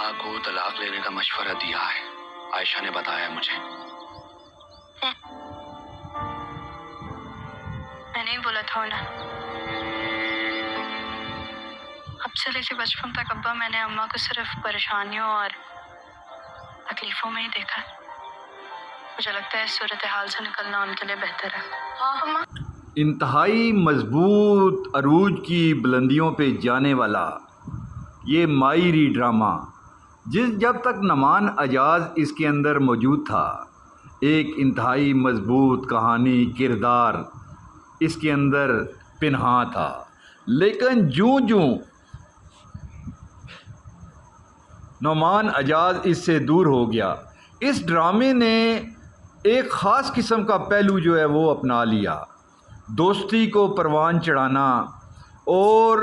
अम्मा को तलाक लेने का मशवरा दिया है, आयशा ने बताया मुझे। मैंने ही बोला था उन्हें। अब से लेके बचपन तक अब्बा मैंने अम्मा को सिर्फ परेशानियों और तकलीफों में ही देखा है। मुझे लगता है इस सूरत हाल से निकलना उनके लिए बेहतर है। हाँ अम्मा। इंतहाई मजबूत अरूज की बुलंदियों पे जाने वाला ये मायरी ड्रामा, जब तक नमान अजाज इसके अंदर मौजूद था, एक इंतहाई मजबूत कहानी किरदार इसके अंदर पिन्हा था। लेकिन जूं नमान अजाज इससे दूर हो गया, इस ड्रामे ने एक ख़ास किस्म का पहलू जो है वो अपना लिया। दोस्ती को परवान चढ़ाना और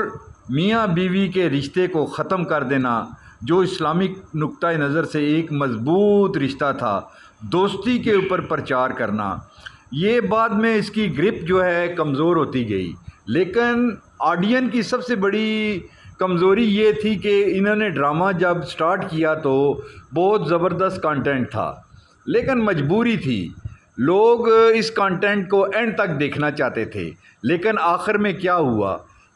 मियाँ बीवी के रिश्ते को ख़त्म कर देना, जो इस्लामिक नुक्ता नज़र से एक मज़बूत रिश्ता था, दोस्ती के ऊपर प्रचार करना, ये बाद में इसकी ग्रिप जो है कमज़ोर होती गई। लेकिन ऑडियंस की सबसे बड़ी कमज़ोरी ये थी कि इन्होंने ड्रामा जब स्टार्ट किया तो बहुत ज़बरदस्त कंटेंट था, लेकिन मजबूरी थी, लोग इस कंटेंट को एंड तक देखना चाहते थे। लेकिन आखिर में क्या हुआ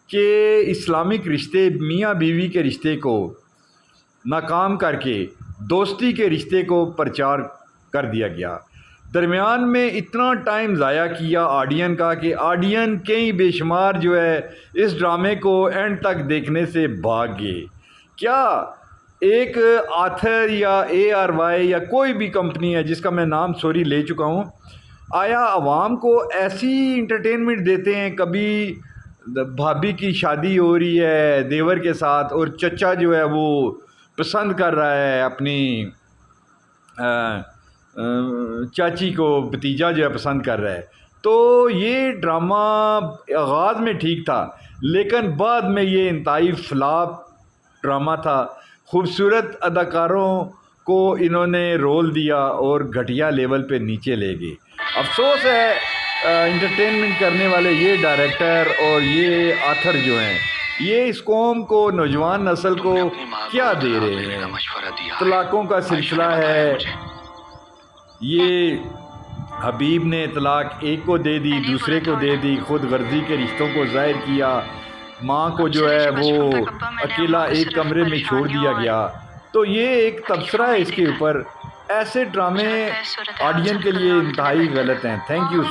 कि इस्लामिक रिश्ते, मियाँ बीवी के रिश्ते को नाकाम करके दोस्ती के रिश्ते को प्रचार कर दिया गया। दरमियान में इतना टाइम ज़ाया किया ऑडियन का कि ऑडियन कई बेशुमार जो है इस ड्रामे को एंड तक देखने से भाग गए। क्या एक आथर या ARY या कोई भी कंपनी है जिसका मैं नाम सॉरी ले चुका हूँ, आया आवाम को ऐसी इंटरटेनमेंट देते हैं। कभी भाभी की शादी हो रही है देवर के साथ और चचा जो है वो पसंद कर रहा है अपनी चाची को, भतीजा जो है पसंद कर रहा है, तो ये ड्रामा आगाज़ में ठीक था, लेकिन बाद में ये इंतहाई फ्लॉप ड्रामा था। खूबसूरत अदाकारों को इन्होंने रोल दिया और घटिया लेवल पे नीचे ले गए। अफसोस है इंटरटेनमेंट करने वाले ये डायरेक्टर और ये आथर जो हैं, ये इस कौम को, नौजवान नस्ल को क्या दे रहे हैं। तलाक़ों का सिलसिला है, ये हबीब ने तलाक एक को दे दी, दूसरे को दे दी, खुद गर्जी के रिश्तों को ज़ाहिर किया, माँ को जो है वो अकेला एक कमरे में छोड़ दिया गया। तो ये एक तबसरा है इसके ऊपर। ऐसे ड्रामे ऑडियंस के लिए इंतहाई गलत हैं। Thank you.